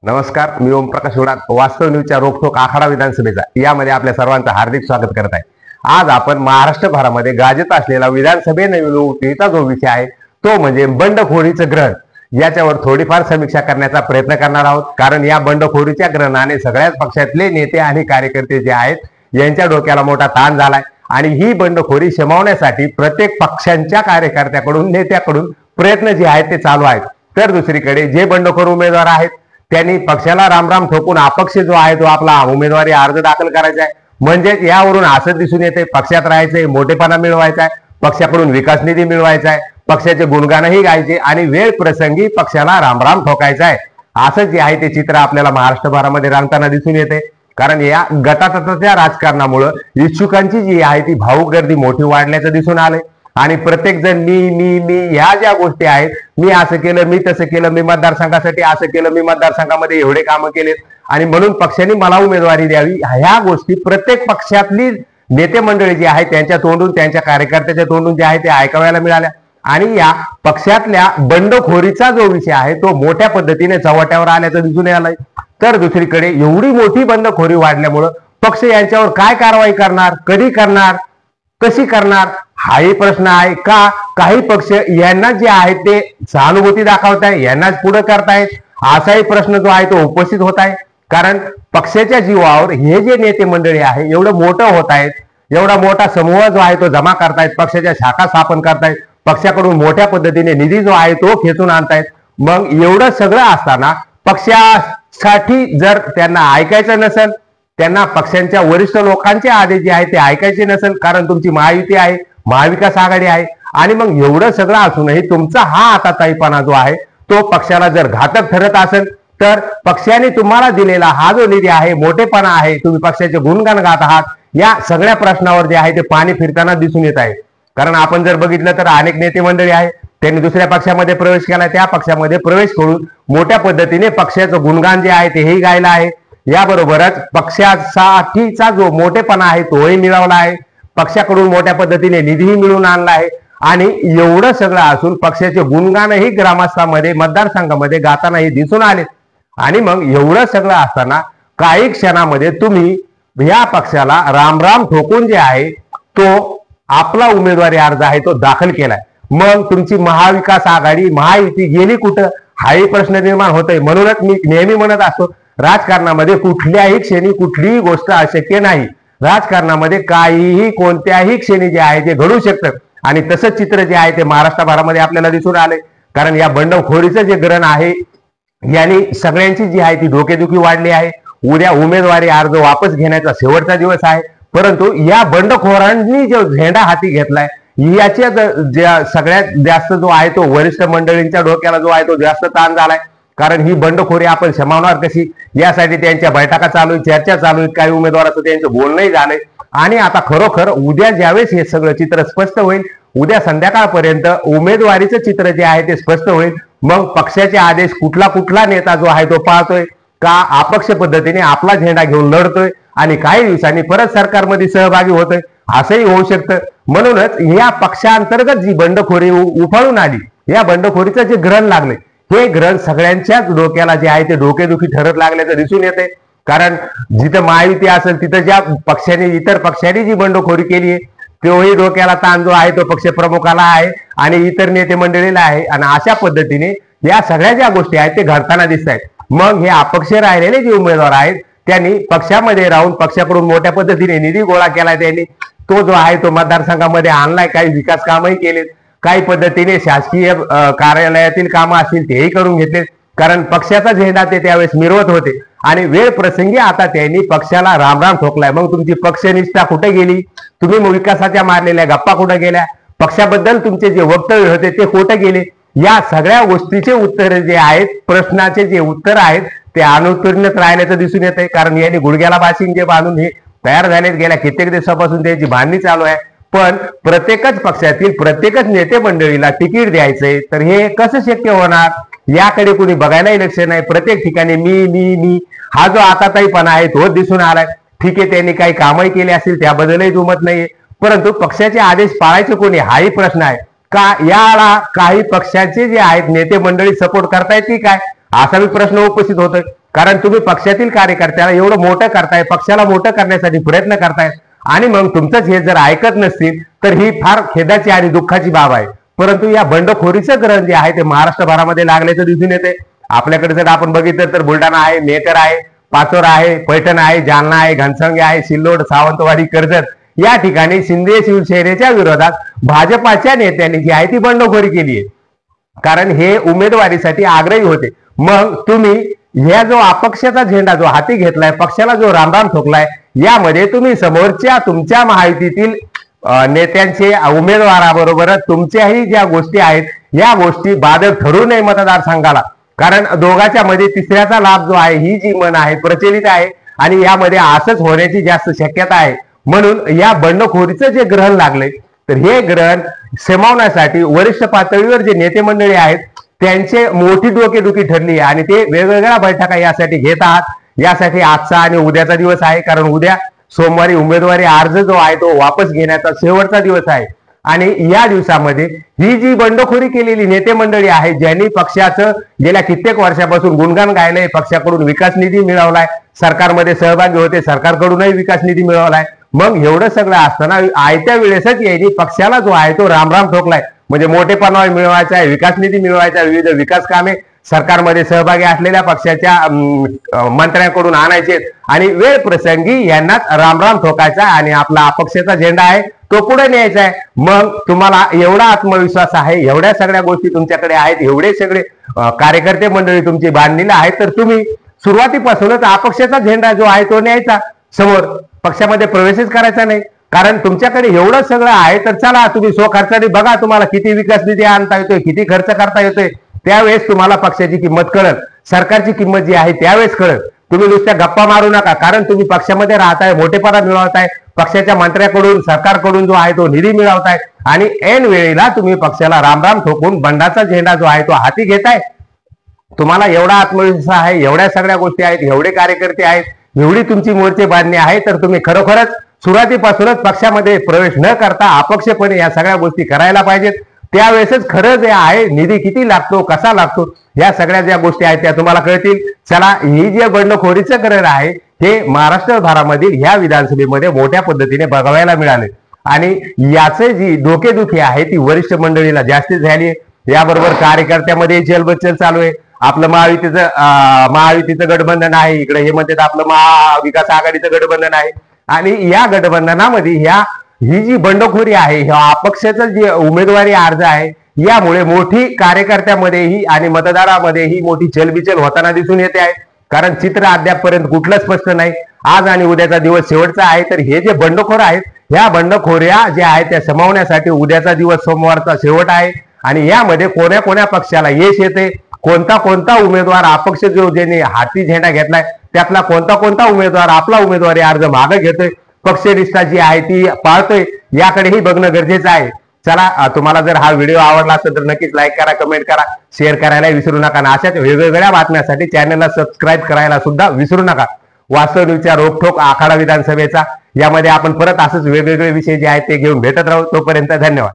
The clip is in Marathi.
नमस्कार, मी ओमप्रकाश उडात वास्तव न्यूजच्या रोखोक आखाडा विधानसभेचा यामध्ये आपल्या सर्वांचं हार्दिक स्वागत करत आहे। आज आपण महाराष्ट्रभरामध्ये गाजत असलेला विधानसभे निवडणुकीचा जो विषय आहे तो म्हणजे बंडखोरीचं ग्रहण, याच्यावर थोडीफार समीक्षा करण्याचा प्रयत्न करणार आहोत। कारण या बंडखोरीच्या ग्रहणाने सगळ्याच पक्षातले नेते आणि कार्यकर्ते जे आहेत यांच्या डोक्याला मोठा ताण झालाय आणि ही बंडखोरी शमवण्यासाठी प्रत्येक पक्षांच्या कार्यकर्त्याकडून नेत्याकडून प्रयत्न जे आहेत ते चालू आहेत। तर दुसरीकडे जे बंडखोर उमेदवार आहेत त्यांनी पक्षाला रामराम ठोकून अपक्ष जो आहे तो आपला उमेदवारी अर्ज दाखल करायचा आहे। म्हणजे यावरून असं दिसून येते पक्षात राहायचंय, मोठेपणा मिळवायचा आहे, पक्षाकडून विकास निधी मिळवायचा आहे, पक्षाचे गुणगानही गायचे आणि वेळ प्रसंगी पक्षाला रामराम ठोकायचा आहे, असं जे आहे ते चित्र आपल्याला महाराष्ट्रभरामध्ये रंगताना दिसून येते। कारण या गटातटाच्या राजकारणामुळे इच्छुकांची जी आहे ती भावुक गर्दी मोठी वाढल्याचं दिसून आलंय आणि प्रत्येक जण मी ह्या ज्या गोष्टी आहेत, मी असं केलं, मी तसं केलं, मी मतदारसंघासाठी असं केलं, मी मतदारसंघामध्ये एवढे कामं केलेत आणि म्हणून पक्षाने मला उमेदवारी द्यावी, ह्या गोष्टी प्रत्येक पक्षातली नेते मंडळी जी आहे त्यांच्या तोंडून, त्यांच्या कार्यकर्त्याच्या तोंडून जे आहे ते ऐकायला मिळाल्या आणि या पक्षातल्या बंडखोरीचा जो विषय आहे तो मोठ्या पद्धतीने चव्हाट्यावर आल्याचं दिसून आलंय। तर दुसरीकडे एवढी मोठी बंडखोरी वाढल्यामुळं पक्ष यांच्यावर काय कारवाई करणार, कधी करणार, कशी करणार, हाही प्रश्न आहे। का काही पक्ष यांना जे आहे ते सहानुभूती दाखवताय, यांनाच पुढे करतायत, असाही प्रश्न जो आहे तो उपस्थित होत आहे। कारण पक्षाच्या जीवावर हे जे नेते मंडळी आहे एवढं मोठं होत आहेत, एवढा मोठा समूह जो आहे तो जमा करतायत, पक्षाच्या शाखा स्थापन करतायत, पक्षाकडून मोठ्या पद्धतीने निधी जो आहे तो खेचून आणतायत। मग एवढं सगळं असताना पक्षासाठी जर त्यांना ऐकायचं नसेल, त्यांना पक्षांच्या वरिष्ठ लोकांचे आदेश जे आहे ते ऐकायचे नसेल, कारण तुमची महायुती आहे, महाविकास आघाडी आहे आणि मग एवढं सगळं असूनही तुमचा हा आताताईपणा जो आहे तो पक्षाला जर घातक ठरत असेल तर पक्षाने तुम्हाला दिलेला हा जो निधी आहे, मोठेपणा आहे, तुम्ही पक्षाचे गुणगान गात आहात, या सगळ्या प्रश्नावर जे आहे ते पाणी फिरताना दिसून येत आहे। कारण आपण जर बघितलं तर अनेक नेते मंडळी आहे त्यांनी दुसऱ्या पक्षामध्ये प्रवेश केला, त्या पक्षामध्ये प्रवेश करून मोठ्या पद्धतीने पक्षाचं गुणगान जे आहे तेही गायला आहे, याबरोबरच पक्षासाठीचा जो मोठेपणा आहे तोही मिळवला आहे, पक्षाकडून मोठ्या पद्धतीने निधीही मिळवून आणला आहे आणि एवढं सगळं असून पक्षाचे गुणगानही ग्रामस्थांमध्ये, मतदारसंघामध्ये गातानाही दिसून आले। आणि मग एवढं सगळं असताना काही क्षणामध्ये तुम्ही या पक्षाला रामराम ठोकून जे आहे तो आपला उमेदवारी अर्ज आहे तो दाखल केलाय। मग तुमची महाविकास आघाडी, महायुती गेली कुठं, हाही प्रश्न निर्माण होतोय। म्हणूनच मी नेहमी म्हणत असतो राजकारणामध्ये कुठल्याही क्षणी कुठलीही गोष्ट अशक्य नाही, राजकारणामध्ये काहीही कोणत्याही क्षणी जे आहे ते घडू शकतं आणि तसंच चित्र जे आहे ते महाराष्ट्रभरामध्ये आपल्याला दिसून आले। कारण या बंडखोरीचं जे ग्रहण आहे यांनी सगळ्यांची जी आहे ती डोकेदुखी वाढली आहे। उद्या उमेदवारी अर्ज वापस घेण्याचा शेवटचा दिवस आहे, परंतु या बंडखोरांनी जो झेंडा हाती घेतलाय याच्या सगळ्यात जास्त जो आहे तो वरिष्ठ मंडळींच्या डोक्याला जो आहे तो जास्त ताण झालाय। कारण ही बंडखोरी आपण शमवणार कशी, यासाठी त्यांच्या बैठका चालू आहेत, चर्चा चालू आहेत, काही उमेदवाराचं त्यांचं बोलणंही झालंय आणि आता खरोखर उद्या ज्यावेळेस हे सगळं चित्र स्पष्ट होईल, उद्या संध्याकाळपर्यंत उमेदवारीचं चित्र जे आहे ते स्पष्ट होईल। मग पक्षाचे आदेश कुठला नेता जो आहे तो पाळतोय का अपक्ष पद्धतीने आपला झेंडा घेऊन लढतोय आणि काही दिवसांनी परत सरकारमध्ये सहभागी होतोय, असंही होऊ शकतं। म्हणूनच या पक्षांतर्गत जी बंडखोरी उफाळून आली, या बंडखोरीचं जे ग्रहण लागले हे ग्रहण सगळ्यांच्याच डोक्याला जे आहे ते डोकेदुखी ठरत लागल्याचं दिसून येते। कारण जिथं महायुती असेल तिथं ज्या पक्षाने, इतर पक्षांनी जी बंडखोरी केली आहे तोही डोक्याला ताण जो आहे तो पक्ष प्रमुखाला आहे आणि इतर नेते मंडळीला आहे आणि अशा पद्धतीने या सगळ्या ज्या गोष्टी आहेत ते घडताना दिसत आहेत। मग हे अपक्ष राहिलेले जे उमेदवार आहेत त्यांनी पक्षामध्ये राहून पक्षाकडून मोठ्या पद्धतीने निधी गोळा केलाय, त्यांनी तो जो आहे तो मतदारसंघामध्ये आणलाय, काही विकास कामही केलेत, काही पद्धतीने शासकीय कार्यालयातील कामं असतील तेही करून घेतले। कारण पक्षाचा झेंडा ते त्यावेळेस मिरवत होते आणि वेळ प्रसंगी आता त्यांनी पक्षाला रामराम ठोकलाय। मग तुमची पक्षनिष्ठा कुठे गेली, तुम्ही विकासाच्या मारलेल्या गप्पा कुठे गेल्या, पक्षाबद्दल तुमचे जे वक्तव्य होते ते कुठे गेले, या सगळ्या गोष्टीचे उत्तर जे आहेत, प्रश्नाचे जे उत्तर आहेत ते अनुत्तीर्णच राहिल्याचं दिसून येत आहे। कारण यांनी गुडघ्याला बाशिंग जे बांधून हे तयार झालेत, गेल्या कित्येक दिवसापासून त्याची बांधणी चालू आहे, पण प्रत्येकच पक्षातील प्रत्येकच नेते मंडळीला तिकीट द्यायचंय तर हे कसं शक्य होणार, याकडे कुणी बघायलाही लक्ष नाही। प्रत्येक ठिकाणी मी हा जो आताताईपणा आहे तो दिसून आलाय। ठीक आहे, त्यांनी काही कामही केले असतील त्याबद्दलही दुमत नाहीये, परंतु पक्षाचे आदेश पाळायचे कोणी हाही प्रश्न आहे का, याला काही पक्षाचे जे आहेत नेते मंडळी सपोर्ट करतायत की काय, असा प्रश्न उपस्थित होतोय। कारण तुम्ही पक्षातील कार्यकर्त्याला एवढं मोठं करताय, पक्षाला मोठं करण्यासाठी प्रयत्न करताय आणि मग तुमचंच हे जर ऐकत नसतील तर ही फार खेदाची आणि दुःखाची बाब आहे. परंतु या बंडखोरीचं ग्रहण जे आहे ते महाराष्ट्रभरामध्ये लागल्याचं दिसून येते. आपल्याकडे जर आपण बघितलं तर बुलढाणा आहे, मेकर आहे, पाचोरा आहे, पैठण आहे, जालना आहे, घनसंगी आहे, सिल्लोड, सावंतवाडी, कर्जत या ठिकाणी शिंदे शिवसेनेच्या विरोधात भाजपाच्या नेत्यांनी जी आहे ती बंडखोरी केली आहे. कारण हे उमेदवारीसाठी आग्रही होते. मग तुम्ही ह्या जो अपक्षाचा झेंडा जो हाती घेतलाय, पक्षाला जो रामराम ठोकलाय, यामध्ये तुम्ही समोरच्या तुमच्या महायुतीतील नेत्यांचे उमेदवाराबरोबर तुमच्याही ज्या गोष्टी आहेत या गोष्टी बाधक ठरू नये मतदारसंघाला. कारण दोघांच्या मध्ये तिसऱ्याचा लाभ जो आहे ही जी मन आहे प्रचलित आहे आणि यामध्ये असंच होण्याची जास्त शक्यता आहे. म्हणून या बंडखोरीचं जे ग्रहण लागले तर हे ग्रहण शमवण्यासाठी वरिष्ठ पातळीवर जे नेते मंडळी आहेत त्यांचे मोठी डोकेदुखी ठरली आणि ते वेगवेगळ्या बैठका यासाठी घेत आहात. यासाठी आजचा आणि उद्याचा दिवस आहे. कारण उद्या सोमवारी उमेदवारी अर्ज जो आहे तो वापस घेण्याचा शेवटचा दिवस आहे. आणि या दिवसामध्ये ही जी बंडखोरी केलेली नेते मंडळी आहे, ज्यांनी पक्षाचं गेल्या कित्येक वर्षापासून गुणगान गायलंय, पक्षाकडून विकास निधी मिळवलाय, सरकारमध्ये सहभागी होते, सरकारकडूनही विकास निधी मिळवलाय, मग एवढं सगळं असताना आयत्या वेळेसच यांनी पक्षाला जो आहे तो रामराम ठोकलाय. म्हणजे मोठेपणा मिळवायचा आहे, विकास निधी मिळवायचा, विविध विकास कामे सरकारमध्ये सहभागी असलेल्या पक्षाच्या मंत्र्यांकडून आणायचे आणि वेळ प्रसंगी यांनाच रामराम ठोकायचा आणि आपला अपक्षाचा झेंडा आहे तो पुढे न्यायचा आहे. मग तुम्हाला एवढा आत्मविश्वास आहे, एवढ्या सगळ्या गोष्टी तुमच्याकडे आहेत, एवढे सगळे कार्यकर्ते मंडळी तुमची बांधलेली आहेत, तर तुम्ही सुरुवातीपासूनच अपक्षाचा झेंडा जो आहे तो न्यायचा समोर, पक्षामध्ये प्रवेशच करायचा नाही. कारण तुमच्याकडे एवढं सगळं आहे तर चला तुम्ही स्वखर्चाने बघा तुम्हाला किती विकास निधी आणता येतोय, किती खर्च करता येतोय. त्यावेळेस तुम्हाला पक्षाची किंमत कळत, सरकारची किंमत जी आहे त्यावेळेस कळत. तुम्ही नुसत्या गप्पा मारू नका. कारण तुम्ही पक्षामध्ये राहताय, मोठेपणा मिळवताय, पक्षाच्या मंत्र्याकडून सरकारकडून जो आहे तो निधी मिळवताय आणि ऐन वेळेला तुम्ही पक्षाला रामराम ठोकून बंडाचा झेंडा जो आहे तो हाती घेताय. तुम्हाला एवढा आत्मविश्वास आहे, एवढ्या सगळ्या गोष्टी आहेत, एवढे कार्यकर्ते आहेत, एवढी तुमची मोर्चे बांधणी आहे, तर तुम्ही खरोखरच सुरुवातीपासूनच पक्षामध्ये प्रवेश न करता अपक्षपणे या सगळ्या गोष्टी करायला पाहिजेत. त्यावेळेसच खरं जे आहे निधी किती लागतो, कसा लागतो, या सगळ्या ज्या गोष्टी आहेत त्या तुम्हाला कळतील. चला, ही जे बंडखोरीचं ग्रहण आहे हे महाराष्ट्रभरामधील ह्या विधानसभेमध्ये मोठ्या पद्धतीने बघायला मिळाले आणि याचे जी डोकेदुखी आहे ती वरिष्ठ मंडळीला जास्तीत झाली आहे. याबरोबर कार्यकर्त्यामध्ये चलबचल चालू आहे. आपलं महायुतीचं गठबंधन आहे, इकडे हे म्हणतात आपलं महाविकास आघाडीचं गठबंधन आहे आणि या गठबंधनामध्ये ही जी बंडखोरी आहे, ह्या अपक्षाचं जे उमेदवारी अर्ज आहे यामुळे मोठी कार्यकर्त्यामध्येही आणि मतदारामध्येही मोठी चलबिचल होताना दिसून येते आहे. कारण चित्र अद्यापपर्यंत कुठलं स्पष्ट नाही. आज आणि उद्याचा दिवस शेवटचा आहे. तर हे जे बंडखोर आहेत ह्या बंडखोऱ्या ज्या आहेत त्या शमवण्यासाठी उद्याचा दिवस सोमवारचा शेवट आहे आणि यामध्ये कोण्या कोण्या पक्षाला यश येते, कोणता कोणता उमेदवार अपक्ष जो ज्यांनी हाती झेंडा घेतलाय त्यातला कोणता कोणता उमेदवार आपला उमेदवारी अर्ज मागे घेतोय, पक्षनिष्ठा जी आहे ती पाळतोय, याकडेही बघणं गरजेचं आहे. चला, तुम्हाला जर हा व्हिडिओ आवडला असेल तर नक्कीच लाईक करा, कमेंट करा, शेअर करायला विसरू नका आणि अशाच वेगवेगळ्या बातम्यांसाठी चॅनलला सबस्क्राईब करायला सुद्धा विसरू नका. वास्तव न्यूजच्या रोखोक आखाडा विधानसभेचा यामध्ये आपण परत असंच वेगवेगळे विषय जे आहेत ते घेऊन भेटत राहू. तोपर्यंत धन्यवाद.